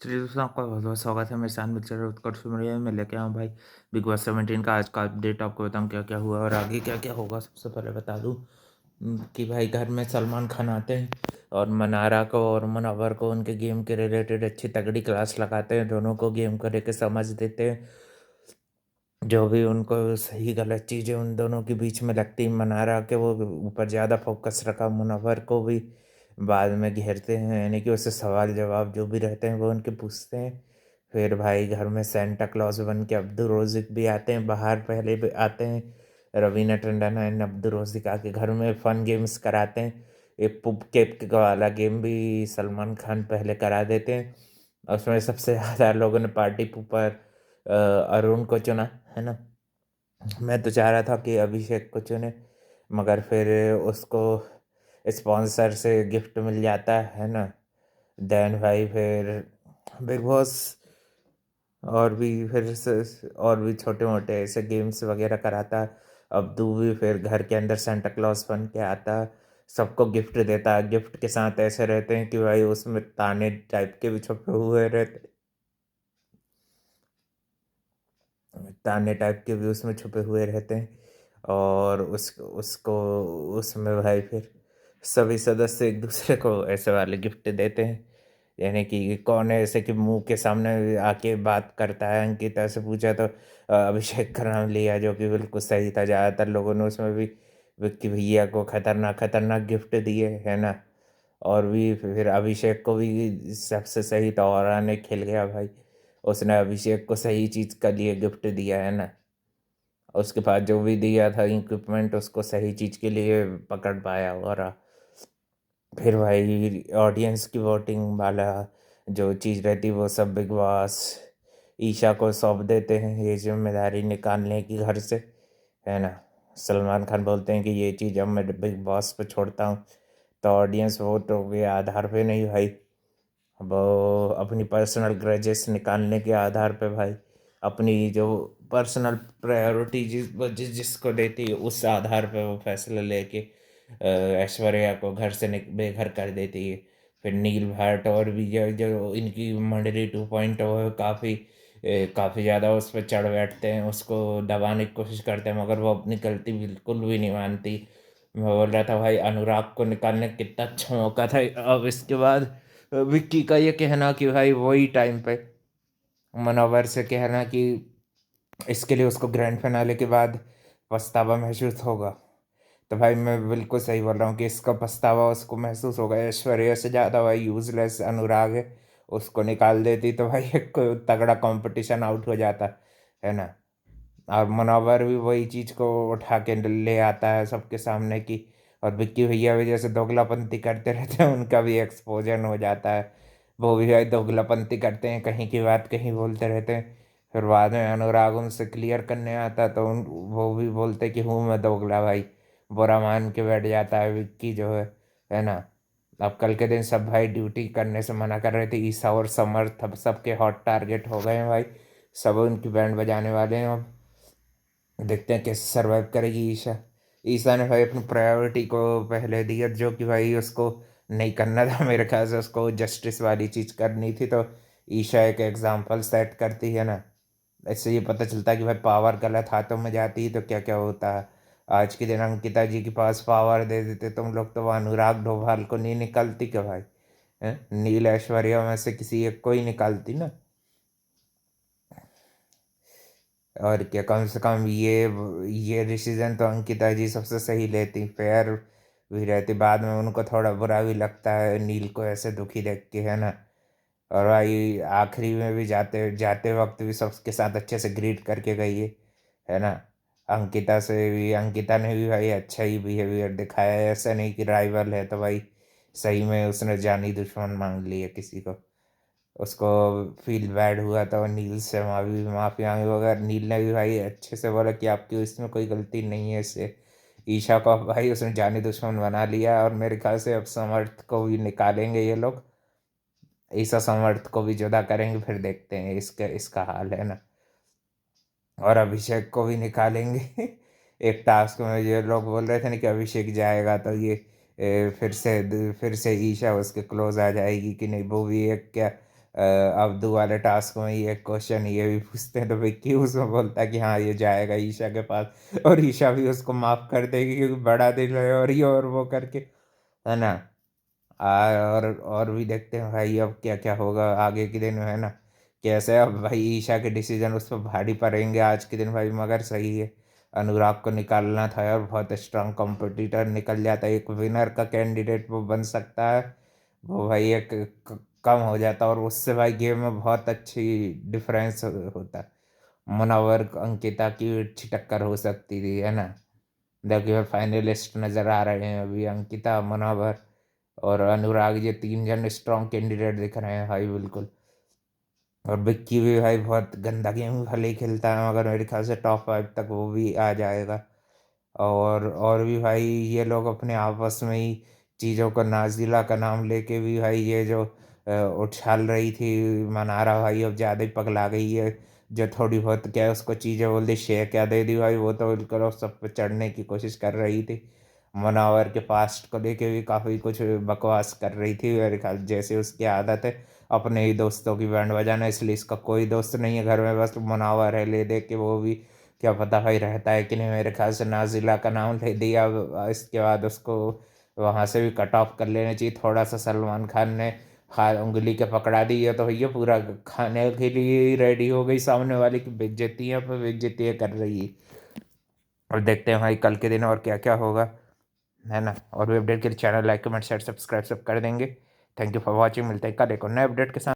चलिए दोस्तों, आपका बहुत-बहुत स्वागत है मेरे चैनल मिक्सर उत्कर्ष मीडिया में। मैं लेके आया हूँ भाई बिग बॉस 17 का आज का अपडेट। आपको बताऊँ क्या-क्या हुआ और आगे क्या-क्या होगा। सबसे पहले बता दूँ कि भाई घर में सलमान खान आते हैं और मनारा को और मुनव्वर को उनके गेम के रिलेटेड अच्छी तगड़ी क्लास लगाते हैं। दोनों को गेम को लेके समझ देते हैं। जो भी उनको सही गलत चीज़ें उन दोनों के बीच में लगती, मनारा के वो ऊपर ज़्यादा फोकस रखा, मुनव्वर को भी बाद में घेरते हैं, यानी कि उससे सवाल जवाब जो भी रहते हैं वो उनके पूछते हैं। फिर भाई घर में सेंटा क्लॉज बन के अब्दुल रोज़िक भी आते हैं, बाहर पहले भी आते हैं। रवीना टंडन एंड अब्दुल रोज़िक आके घर में फन गेम्स कराते हैं। एक पुप केप वाला गेम भी सलमान खान पहले करा देते हैं। उसमें सबसे ज़्यादा लोगों ने पार्टी पोपर अरुण को चुना, है ना? मैं तो चाह रहा था कि अभिषेक को चुने, मगर फिर उसको स्पॉन्सर से गिफ्ट मिल जाता है ना? देन भाई फिर बिग बॉस और भी फिर और भी छोटे-मोटे ऐसे गेम्स वगैरह कराता। अब्दू भी फिर घर के अंदर सांता क्लॉज बन के आता, सबको गिफ्ट देता। गिफ्ट के साथ ऐसे रहते हैं कि भाई उसमें ताने टाइप के भी छुपे हुए रहते, ताने टाइप के भी उसमें छुपे हुए रहते हैं। और उसको उसमें भाई फिर सभी सदस्य एक दूसरे को ऐसे वाले गिफ्ट देते हैं, यानी कि कौन है ऐसे कि मुंह के सामने आके बात करता है। अंकिता से पूछा तो अभिषेक का नाम लिया, जो कि बिल्कुल सही था। ज़्यादातर लोगों ने उसमें भी विक्की भैया को खतरनाक खतरनाक गिफ्ट दिए, है ना? और भी फिर अभिषेक को भी सबसे सही था, और ने खेल गया भाई। उसने अभिषेक को सही चीज़ के लिए गिफ्ट दिया, है ना? उसके पास जो भी दिया था इक्विपमेंट, उसको सही चीज़ के लिए पकड़ पाया। और फिर भाई ऑडियंस की वोटिंग वाला जो चीज़ रहती वो सब बिग बॉस ईशा को सौंप देते हैं, ये जिम्मेदारी निकालने की घर से, है ना? सलमान खान बोलते हैं कि ये चीज़ अब मैं बिग बॉस पे छोड़ता हूँ। तो ऑडियंस वोटों के आधार पे नहीं भाई, वो अपनी पर्सनल ग्रजेस निकालने के आधार पे भाई, अपनी जो पर्सनल प्रायोरिटी जिसको देती है उस आधार पे वो फैसला लेके ऐश्वर्या को घर से बेघर कर देती है। फिर नील भट्ट और भी जो जो इनकी मंडली 2.0 है, काफ़ी ज़्यादा उस पर चढ़ बैठते हैं, उसको दबाने की कोशिश करते हैं, मगर वो अपनी गलती बिल्कुल भी नहीं मानती। मैं बोल रहा था भाई अनुराग को निकालने का कितना अच्छा मौका था। अब इसके बाद विक्की का ये कहना कि भाई वही टाइम पे मनोवर से कहना कि इसके लिए उसको ग्रैंड फिनाले के बाद पछतावा महसूस होगा। तो भाई मैं बिल्कुल सही बोल रहा हूँ कि इसका पछतावा उसको महसूस होगा। ऐश्वर्या से ज़्यादा भाई यूजलेस अनुराग है, उसको निकाल देती तो भाई एक कोई तगड़ा कंपटीशन आउट हो जाता, है ना? और मुनव्वर भी वही चीज़ को उठा के ले आता है सबके सामने की। और विक्की भैया भी जैसे दोगलापंती करते रहते हैं, उनका भी एक्सपोजर हो जाता है। वो भी भाई दोगलापंती करते हैं, कहीं की बात कहीं बोलते रहते हैं। फिर बाद में अनुराग उनसे क्लियर करने आता तो वो भी बोलते कि हूँ मैं दोगला भाई, बुरा मान के बैठ जाता है विक्की जो है ना? अब कल के दिन सब भाई ड्यूटी करने से मना कर रहे थे। ईसा और समर्थ अब सबके हॉट टारगेट हो गए हैं भाई, सब उनकी बैंड बजाने वाले हैं। अब देखते हैं कैसे सरवाइव करेगी ईशा। ईशा ने भाई अपनी प्रायोरिटी को पहले दिया, जो कि भाई उसको नहीं करना था। मेरे ख्याल से उसको जस्टिस वाली चीज़ करनी थी, तो ईशा एक एग्जाम्पल सेट करती है ना। इससे ये पता चलता है कि भाई पावर गलत हाथों में जाती है तो क्या क्या होता है। आज के दिन अंकिता जी के पास पावर दे देते तुम लोग, तो वो अनुराग डोभाल को नहीं निकलती क्या भाई? हैं? नील ऐश्वर्या में से किसी एक को ही निकालती ना। और क्या, कम से कम ये डिसीजन तो अंकिता जी सबसे सही लेती, फेयर भी रहती। बाद में उनको थोड़ा बुरा भी लगता है नील को ऐसे दुखी देख के, है ना? और भाई आखिरी में भी जाते जाते वक्त भी सबके साथ अच्छे से ग्रीट करके गई है ना? अंकिता ने भी भाई अच्छा ही बिहेवियर दिखाया है, ऐसा नहीं कि राइवल है तो भाई सही में उसने जानी दुश्मन मांग ली है किसी को। उसको फील बैड हुआ था और नील से माफ़ी मांगी, मगर नील ने भी भाई अच्छे से बोला कि आपकी इसमें कोई गलती नहीं है। इससे ईशा को भाई उसने जानी दुश्मन बना लिया, और मेरे ख्याल से अब समर्थ को भी निकालेंगे ये लोग। ईशा समर्थ को भी जुदा करेंगे, फिर देखते हैं इसका इसका हाल, है ना? और अभिषेक को भी निकालेंगे। एक टास्क में ये लोग बोल रहे थे ना कि अभिषेक जाएगा तो फिर से ईशा उसके क्लोज आ जाएगी कि नहीं, वो भी एक क्या अब्दू वाले टास्क में ये क्वेश्चन ये भी पूछते हैं तो विक्की उसमें बोलता है कि हाँ ये जाएगा ईशा के पास, और ईशा भी उसको माफ़ कर देगी क्योंकि बड़ा दिल है और ये और वो करके, है ना। और भी देखते हैं भाई अब क्या क्या होगा आगे के दिन में, है ना। कैसे अब भाई ईशा के डिसीजन उस पर भारी पड़ेंगे आज के दिन भाई, मगर सही है। अनुराग को निकालना था और बहुत स्ट्रांग कंपटीटर निकल जाता है, एक विनर का कैंडिडेट वो बन सकता है। वो भाई एक कम हो जाता और उससे भाई गेम में बहुत अच्छी डिफरेंस होता। मुनव्वर अंकिता की अच्छी टक्कर हो सकती थी, है ना। देखिए फाइनलिस्ट नज़र आ रहे हैं अभी, अंकिता, मुनव्वर और अनुराग, ये 3 जन स्ट्रॉन्ग कैंडिडेट दिख रहे हैं भाई बिल्कुल। और विक्की भी भाई बहुत गंदा गेम भले ही खेलता है मगर मेरे ख्याल से टॉप 5 तक वो भी आ जाएगा। और भी भाई ये लोग अपने आपस में ही चीज़ों को, नाजिला का नाम लेके भी भाई ये जो उछाल रही थी मनारा भाई, अब ज़्यादा ही पगला गई है। जो थोड़ी बहुत क्या है उसको चीज़ें बोल दी, शेयर क्या दे दी भाई, वो तो बिल्कुल अब सब पे चढ़ने की कोशिश कर रही थी। मुनव्वर के पास्ट को लेके भी काफ़ी कुछ बकवास कर रही थी मेरे ख्याल, जैसे उसकी आदत है अपने ही दोस्तों की बैंड बजाना, इसलिए इसका कोई दोस्त नहीं है घर में, बस मुनव्वर है। ले दे के वो भी क्या पता भाई रहता है कि नहीं, मेरे ख्याल से नाजिला का नाम ले दिया, अब इसके बाद उसको वहाँ से भी कट ऑफ कर लेना चाहिए थोड़ा सा। सलमान खान ने हाथ उंगली के पकड़ा दी है तो भैया पूरा खाने के लिए रेडी हो गई, सामने वाले की बेइज्जतियाँ पर बेइज्जतियाँ कर रही है। और देखते हैं भाई कल के दिन और क्या क्या होगा, है ना। और भी अपडेट के लिए channel like comment share subscribe सब कर देंगे। थैंक यू फॉर वॉचिंग, मिलते हैं कल एक और नए अपडेट के साथ।